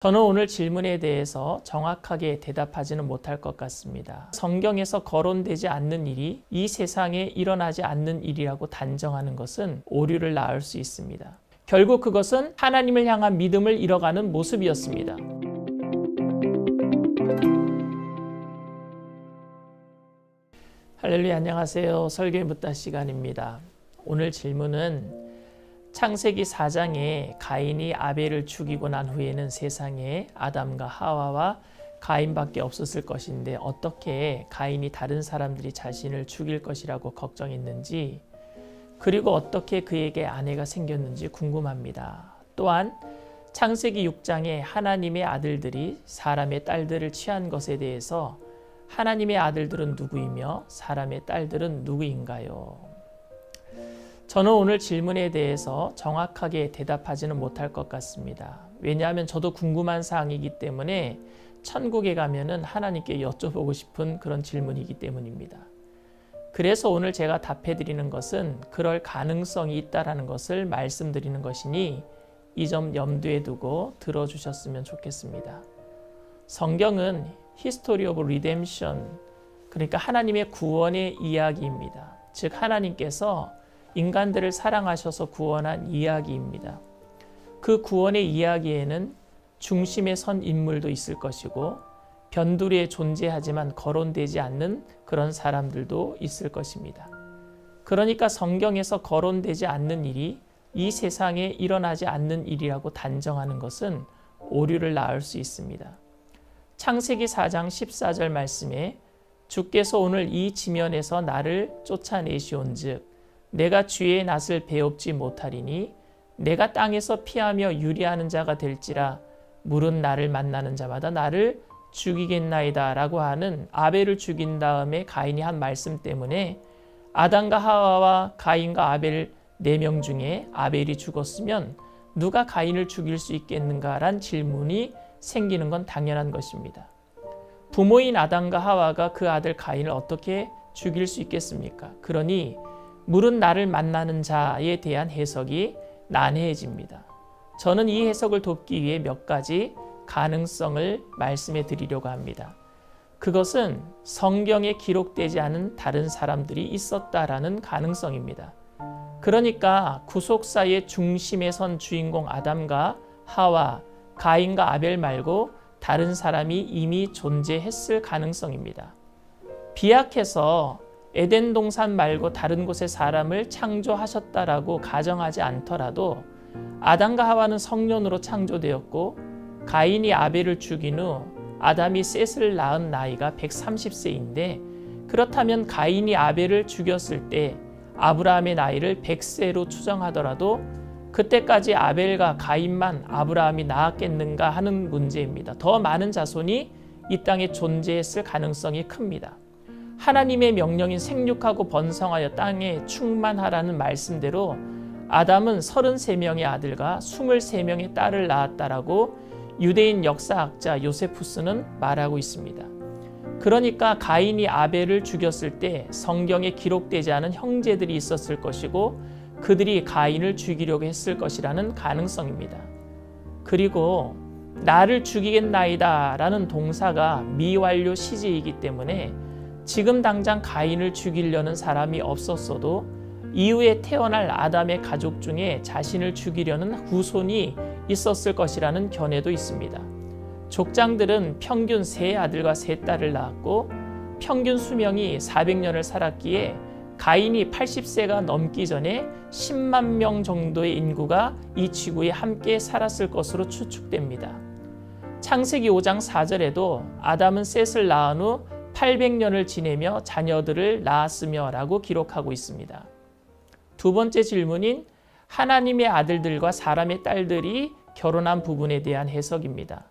저는 오늘 질문에 대해서 정확하게 대답하지는 못할 것 같습니다. 성경에서 거론되지 않는 일이 이 세상에 일어나지 않는 일이라고 단정하는 것은 오류를 낳을 수 있습니다. 결국 그것은 하나님을 향한 믿음을 잃어가는 모습이었습니다. 할렐루야, 안녕하세요. 설교의 묻다 시간입니다. 오늘 질문은 창세기 4장에 가인이 아벨을 죽이고 난 후에는 세상에 아담과 하와와 가인밖에 없었을 것인데 어떻게 가인이 다른 사람들이 자신을 죽일 것이라고 걱정했는지, 그리고 어떻게 그에게 아내가 생겼는지 궁금합니다. 또한 창세기 6장에 하나님의 아들들이 사람의 딸들을 취한 것에 대해서 하나님의 아들들은 누구이며 사람의 딸들은 누구인가요? 저는 오늘 질문에 대해서 정확하게 대답하지는 못할 것 같습니다. 왜냐하면 저도 궁금한 사항이기 때문에 천국에 가면은 하나님께 여쭤보고 싶은 그런 질문이기 때문입니다. 그래서 오늘 제가 답해드리는 것은 그럴 가능성이 있다는 것을 말씀드리는 것이니 이 점 염두에 두고 들어주셨으면 좋겠습니다. 성경은 History of Redemption, 그러니까 하나님의 구원의 이야기입니다. 즉 하나님께서 인간들을 사랑하셔서 구원한 이야기입니다. 그 구원의 이야기에는 중심에 선 인물도 있을 것이고 변두리에 존재하지만 거론되지 않는 그런 사람들도 있을 것입니다. 그러니까 성경에서 거론되지 않는 일이 이 세상에 일어나지 않는 일이라고 단정하는 것은 오류를 낳을 수 있습니다. 창세기 4장 14절 말씀에 주께서 오늘 이 지면에서 나를 쫓아내시온즉 내가 주의 낯을 배웁지 못하리니 내가 땅에서 피하며 유리하는 자가 될지라 물은 나를 만나는 자마다 나를 죽이겠나이다 라고 하는 아벨을 죽인 다음에 가인이 한 말씀 때문에 아담과 하와와 가인과 아벨 4명 중에 아벨이 죽었으면 누가 가인을 죽일 수 있겠는가란 질문이 생기는 건 당연한 것입니다. 부모인 아담과 하와가 그 아들 가인을 어떻게 죽일 수 있겠습니까? 그러니 물은 나를 만나는 자에 대한 해석이 난해해집니다. 저는 이 해석을 돕기 위해 몇 가지 가능성을 말씀해 드리려고 합니다. 그것은 성경에 기록되지 않은 다른 사람들이 있었다라는 가능성입니다. 그러니까 구속사의 중심에 선 주인공 아담과 하와, 가인과 아벨 말고 다른 사람이 이미 존재했을 가능성입니다. 비약해서 에덴 동산 말고 다른 곳에 사람을 창조하셨다라고 가정하지 않더라도 아담과 하와는 성년으로 창조되었고 가인이 아벨을 죽인 후 아담이 셋을 낳은 나이가 130세인데 그렇다면 가인이 아벨을 죽였을 때 아브라함의 나이를 100세로 추정하더라도 그때까지 아벨과 가인만 아브라함이 낳았겠는가 하는 문제입니다. 더 많은 자손이 이 땅에 존재했을 가능성이 큽니다. 하나님의 명령인 생육하고 번성하여 땅에 충만하라는 말씀대로 아담은 33명의 아들과 23명의 딸을 낳았다라고 유대인 역사학자 요세푸스는 말하고 있습니다. 그러니까 가인이 아벨을 죽였을 때 성경에 기록되지 않은 형제들이 있었을 것이고 그들이 가인을 죽이려고 했을 것이라는 가능성입니다. 그리고 나를 죽이겠나이다 라는 동사가 미완료 시제이기 때문에 지금 당장 가인을 죽이려는 사람이 없었어도 이후에 태어날 아담의 가족 중에 자신을 죽이려는 후손이 있었을 것이라는 견해도 있습니다. 족장들은 평균 3아들과 3딸을 낳았고 평균 수명이 400년을 살았기에 가인이 80세가 넘기 전에 10만 명 정도의 인구가 이 지구에 함께 살았을 것으로 추측됩니다. 창세기 5장 4절에도 아담은 셋을 낳은 후 800년을 지내며 자녀들을 낳았으며 라고 기록하고 있습니다. 두 번째 질문인 하나님의 아들들과 사람의 딸들이 결혼한 부분에 대한 해석입니다.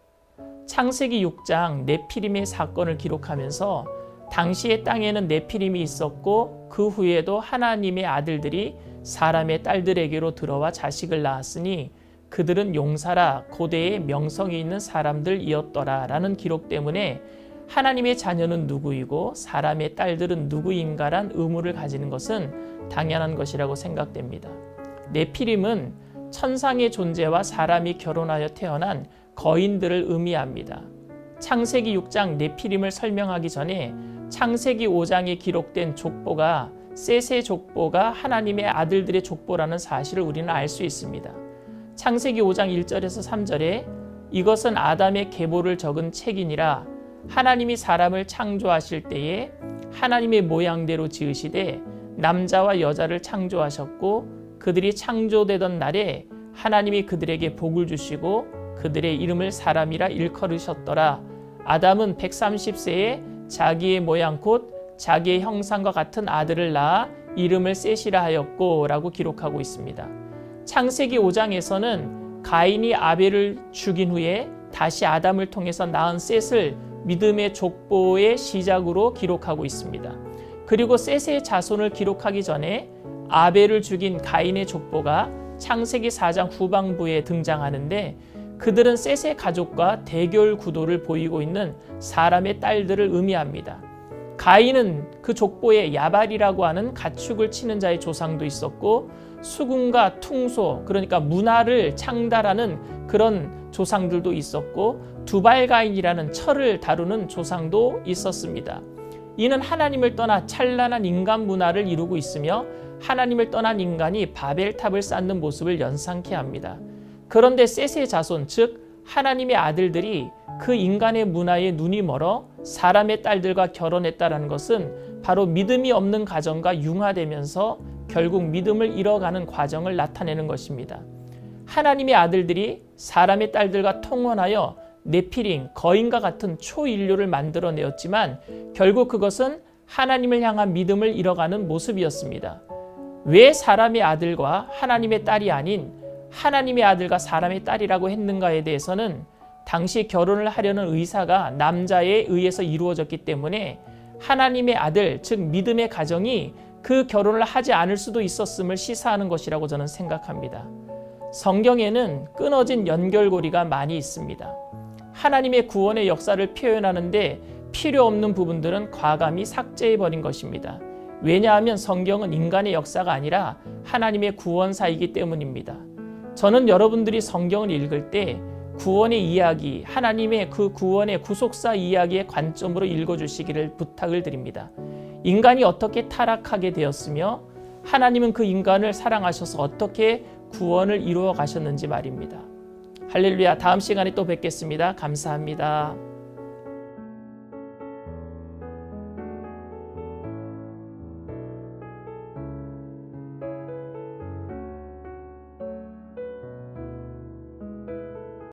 창세기 6장 네피림의 사건을 기록하면서 당시의 땅에는 네피림이 있었고 그 후에도 하나님의 아들들이 사람의 딸들에게로 들어와 자식을 낳았으니 그들은 용사라 고대의 명성이 있는 사람들이었더라 라는 기록 때문에 하나님의 자녀는 누구이고 사람의 딸들은 누구인가란 의무를 가지는 것은 당연한 것이라고 생각됩니다. 네피림은 천상의 존재와 사람이 결혼하여 태어난 거인들을 의미합니다. 창세기 6장 네피림을 설명하기 전에 창세기 5장에 기록된 족보가 셋의 족보가 하나님의 아들들의 족보라는 사실을 우리는 알 수 있습니다. 창세기 5장 1절에서 3절에 이것은 아담의 계보를 적은 책이니라. 하나님이 사람을 창조하실 때에 하나님의 모양대로 지으시되 남자와 여자를 창조하셨고 그들이 창조되던 날에 하나님이 그들에게 복을 주시고 그들의 이름을 사람이라 일컬으셨더라. 아담은 130세에 자기의 모양 곧 자기의 형상과 같은 아들을 낳아 이름을 셋이라 하였고 라고 기록하고 있습니다. 창세기 5장에서는 가인이 아벨을 죽인 후에 다시 아담을 통해서 낳은 셋을 믿음의 족보의 시작으로 기록하고 있습니다. 그리고 셋의 자손을 기록하기 전에 아벨을 죽인 가인의 족보가 창세기 4장 후반부에 등장하는데 그들은 셋의 가족과 대결 구도를 보이고 있는 사람의 딸들을 의미합니다. 가인은 그 족보에 야발이라고 하는 가축을 치는 자의 조상도 있었고 수금과 퉁소, 그러니까 문화를 창달하는 그런 조상들도 있었고 두발가인이라는 철을 다루는 조상도 있었습니다. 이는 하나님을 떠나 찬란한 인간 문화를 이루고 있으며 하나님을 떠난 인간이 바벨탑을 쌓는 모습을 연상케 합니다. 그런데 셋의 자손, 즉 하나님의 아들들이 그 인간의 문화에 눈이 멀어 사람의 딸들과 결혼했다는 것은 바로 믿음이 없는 가정과 융화되면서 결국 믿음을 잃어가는 과정을 나타내는 것입니다. 하나님의 아들들이 사람의 딸들과 통혼하여 네피림, 거인과 같은 초인류를 만들어내었지만 결국 그것은 하나님을 향한 믿음을 잃어가는 모습이었습니다. 왜 사람의 아들과 하나님의 딸이 아닌 하나님의 아들과 사람의 딸이라고 했는가에 대해서는 당시 결혼을 하려는 의사가 남자에 의해서 이루어졌기 때문에 하나님의 아들, 즉 믿음의 가정이 그 결혼을 하지 않을 수도 있었음을 시사하는 것이라고 저는 생각합니다. 성경에는 끊어진 연결고리가 많이 있습니다. 하나님의 구원의 역사를 표현하는데 필요 없는 부분들은 과감히 삭제해버린 것입니다. 왜냐하면 성경은 인간의 역사가 아니라 하나님의 구원사이기 때문입니다. 저는 여러분들이 성경을 읽을 때 구원의 이야기, 하나님의 그 구원의 구속사 이야기의 관점으로 읽어주시기를 부탁을 드립니다. 인간이 어떻게 타락하게 되었으며 하나님은 그 인간을 사랑하셔서 어떻게 구원을 이루어 가셨는지 말입니다. 할렐루야. 다음 시간에 또 뵙겠습니다. 감사합니다.